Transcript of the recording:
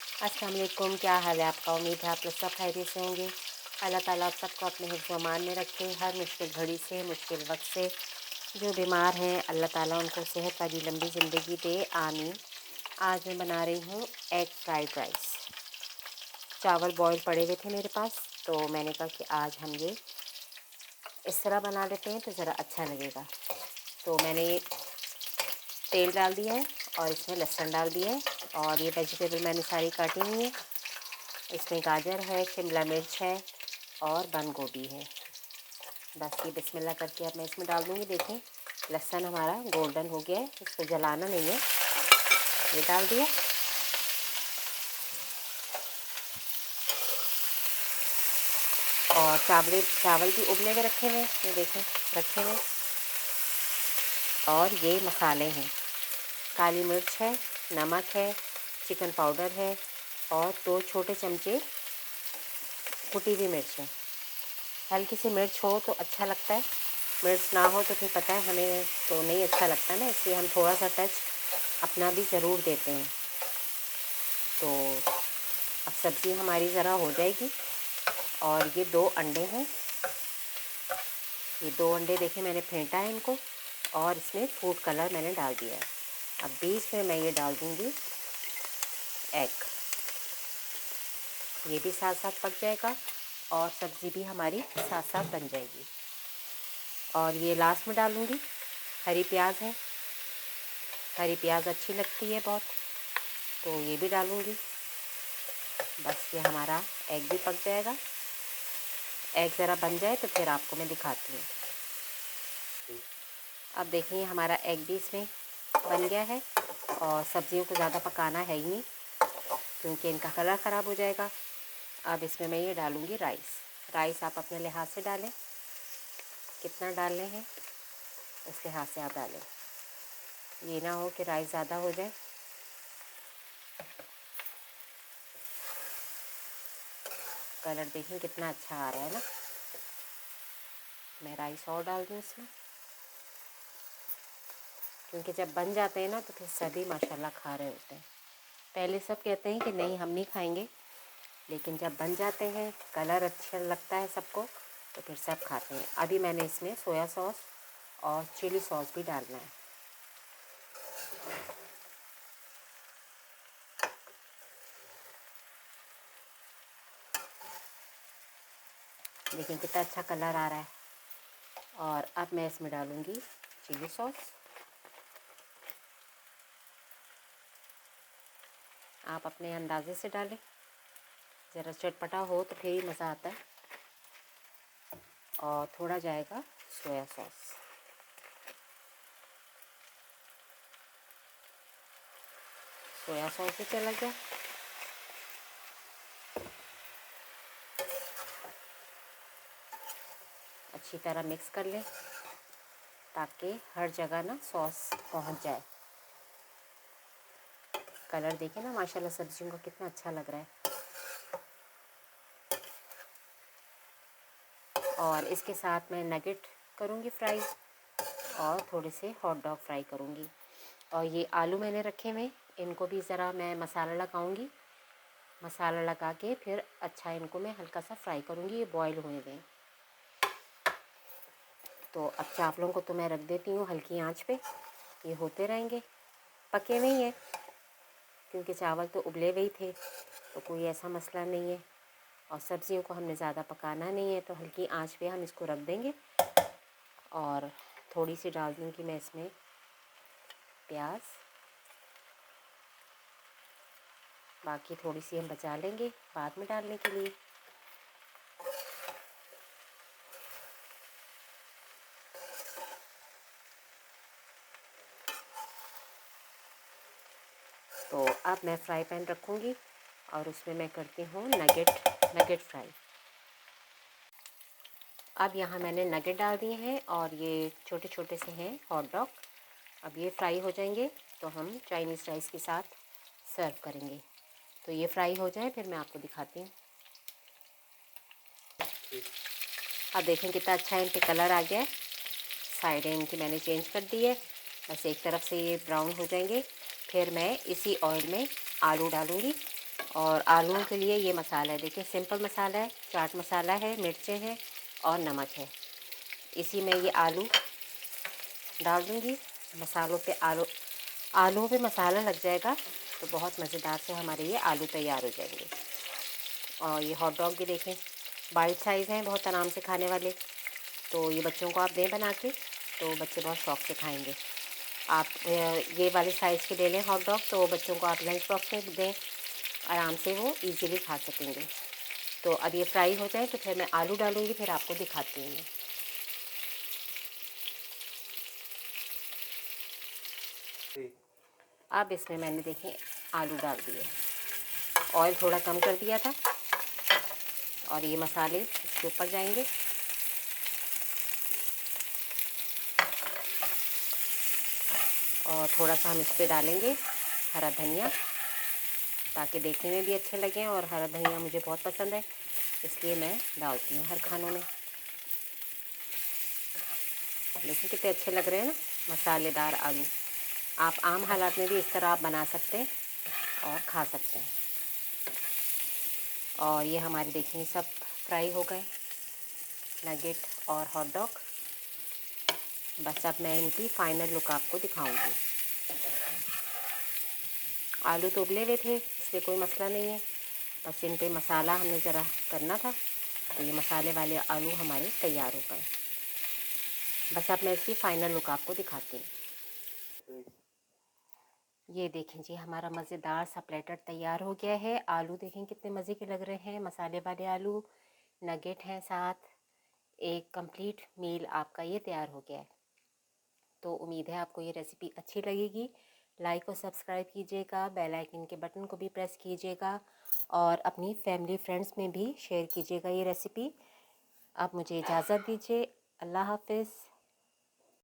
अस्सलाम वालेकुम, क्या हाल है आपका। उम्मीद है आप लोग सब खैरियत से होंगे। अल्लाह ताला आप सबको अपने हिफ्ज़ व अमान में रखे, हर मुश्किल घड़ी से, मुश्किल वक्त से। जो बीमार हैं अल्लाह ताला उनको सेहत वाली लंबी ज़िंदगी दे, आमीन। आज मैं बना रही हूँ एग फ्राइड राइस। चावल बॉयल पड़े हुए थे मेरे पास, तो मैंने कहा कि आज हम ये इस तरह बना लेते हैं तो ज़रा अच्छा लगेगा। तो मैंने तेल डाल दिया है और इसमें लहसुन डाल दिया है, और ये वेजिटेबल मैंने सारी काटी हुई है। इसमें गाजर है, शिमला मिर्च है और बंद गोभी है। बस ये बिस्मिल्लाह करके अब मैं इसमें डाल दूँगी। देखें लहसुन हमारा गोल्डन हो गया है, इसको जलाना नहीं है। ये डाल दिया और चावल भी उबले हुए रखे हुए, ये देखें रखे हुए। और ये मसाले हैं, काली मिर्च है, नमक है, चिकन पाउडर है और 2 छोटे चमचे कुटी हुई मिर्च है। हल्की सी मिर्च हो तो अच्छा लगता है, मिर्च ना हो तो फिर पता है हमें तो नहीं अच्छा लगता ना, इसलिए हम थोड़ा सा टच अपना भी ज़रूर देते हैं। तो अब सब्ज़ी हमारी ज़रा हो जाएगी। और ये 2 अंडे हैं, ये 2 अंडे देखें मैंने फेंटा है इनको, और इसमें फूड कलर मैंने डाल दिया है। अब बीच में मैं ये डाल दूँगी एग, ये भी साथ साथ पक जाएगा और सब्ज़ी भी हमारी साथ साथ बन जाएगी। और ये लास्ट में डालूँगी हरी प्याज है, हरी प्याज अच्छी लगती है बहुत, तो ये भी डालूँगी। बस ये हमारा एग भी पक जाएगा। एग ज़रा बन जाए तो फिर आपको मैं दिखाती हूँ। अब देखिए हमारा एग भी इसमें बन गया है, और सब्जियों को ज़्यादा पकाना है ही नहीं क्योंकि इनका कलर ख़राब हो जाएगा। अब इसमें मैं ये डालूँगी राइस आप अपने लिहाज से डालें, कितना डालने हैं उस लिहाज से आप डालें। ये ना हो कि राइस ज़्यादा हो जाए। कलर देखें कितना अच्छा आ रहा है ना। मैं राइस और डाल दूँ इसमें, क्योंकि जब बन जाते हैं ना तो फिर सभी माशाल्लाह खा रहे होते हैं। पहले सब कहते हैं कि नहीं हम नहीं खाएंगे, लेकिन जब बन जाते हैं कलर अच्छा लगता है सबको तो फिर सब खाते हैं। अभी मैंने इसमें सोया सॉस और चिली सॉस भी डालना है। देखिए कितना अच्छा कलर आ रहा है। और अब मैं इसमें डालूँगी चिली सॉस। आप अपने अंदाजे से डालें, ज़रा चटपटा हो तो फिर ही मज़ा आता है। और थोड़ा जाएगा सोया सॉस। सोया सॉस भी चला गया। अच्छी तरह मिक्स कर लें ताकि हर जगह ना सॉस पहुंच जाए। कलर देखें ना माशाल्लाह सब्जियों का कितना अच्छा लग रहा है। और इसके साथ मैं नगेट करूँगी फ्राई, और थोड़े से हॉट डॉग फ्राई करूँगी। और ये आलू मैंने रखे हुए, इनको भी ज़रा मैं मसाला लगाऊँगी। मसाला लगा के फिर अच्छा इनको मैं हल्का सा फ्राई करूँगी। ये बॉईल होने दें। तो अब चावलों को तो मैं रख देती हूँ हल्की आंच पे, ये होते रहेंगे। पके हुए ही हैं क्योंकि चावल तो उबले हुए ही थे, तो कोई ऐसा मसला नहीं है। और सब्जियों को हमने ज़्यादा पकाना नहीं है, तो हल्की आंच पे हम इसको रख देंगे। और थोड़ी सी डाल दूँगी मैं इसमें प्याज, बाकी थोड़ी सी हम बचा लेंगे बाद में डालने के लिए। तो अब मैं फ्राई पैन रखूँगी और उसमें मैं करती हूँ नगेट फ्राई। अब यहाँ मैंने नगेट डाल दिए हैं और ये छोटे छोटे से हैं हॉट डॉग। अब ये फ्राई हो जाएंगे तो हम चाइनीज़ राइस के साथ सर्व करेंगे। तो ये फ्राई हो जाए फिर मैं आपको दिखाती हूँ। अब देखें कितना अच्छा इन पे कलर आ गया है। साइडें इनकी मैंने चेंज कर दी है, बस एक तरफ से ये ब्राउन हो जाएंगे। फिर मैं इसी ऑयल में आलू डालूँगी और आलूओं के लिए ये मसाला है, देखिए सिंपल मसाला है, चाट मसाला है, मिर्चें हैं और नमक है। इसी में ये आलू डाल दूँगी। मसालों पे आलूओं पे मसाला लग जाएगा तो बहुत मज़ेदार से हमारे ये आलू तैयार हो जाएंगे। और ये हॉट डॉग भी देखें, बाइट साइज़ हैं, बहुत आराम से खाने वाले। तो ये बच्चों को आप दें बना के तो बच्चे बहुत शौक़ से खाएंगे। आप ये वाले साइज़ के ले लें हॉट डॉग, तो बच्चों को आप लंच बॉक्स में दें, आराम से वो इजीली खा सकेंगे। तो अब ये फ्राई हो जाए तो फिर मैं आलू डालूँगी, फिर आपको दिखाती हूँ मैं। अब इसमें मैंने देखें आलू डाल दिए, ऑयल थोड़ा कम कर दिया था और ये मसाले इसके ऊपर जाएंगे। और थोड़ा सा हम इस पर डालेंगे हरा धनिया, ताकि देखने में भी अच्छे लगें। और हरा धनिया मुझे बहुत पसंद है, इसलिए मैं डालती हूँ हर खानों में। देखिए कितने अच्छे लग रहे हैं ना मसालेदार आलू। आप आम हालात में भी इस तरह आप बना सकते हैं और खा सकते हैं। और ये हमारे देखिए सब फ्राई हो गए, नगेट और हॉट डॉग। बस अब मैं इनकी फ़ाइनल लुक आपको दिखाऊंगी। आलू तो उबले हुए थे, इसलिए कोई मसला नहीं है, बस इन पे मसाला हमने ज़रा करना था। तो ये मसाले वाले आलू हमारे तैयार हो गए। बस अब मैं इसकी फ़ाइनल लुक आपको दिखाती हूँ। ये देखें जी, हमारा मज़ेदार सा प्लेटर तैयार हो गया है। आलू देखें कितने मज़े के लग रहे हैं, मसाले वाले आलू, नगेट हैं साथ। एक कंप्लीट मील आपका ये तैयार हो गया है। तो उम्मीद है आपको ये रेसिपी अच्छी लगेगी। लाइक और सब्सक्राइब कीजिएगा, बेल आइकन के बटन को भी प्रेस कीजिएगा और अपनी फैमिली फ्रेंड्स में भी शेयर कीजिएगा ये रेसिपी। आप मुझे इजाज़त दीजिए। अल्लाह हाफ़िज़।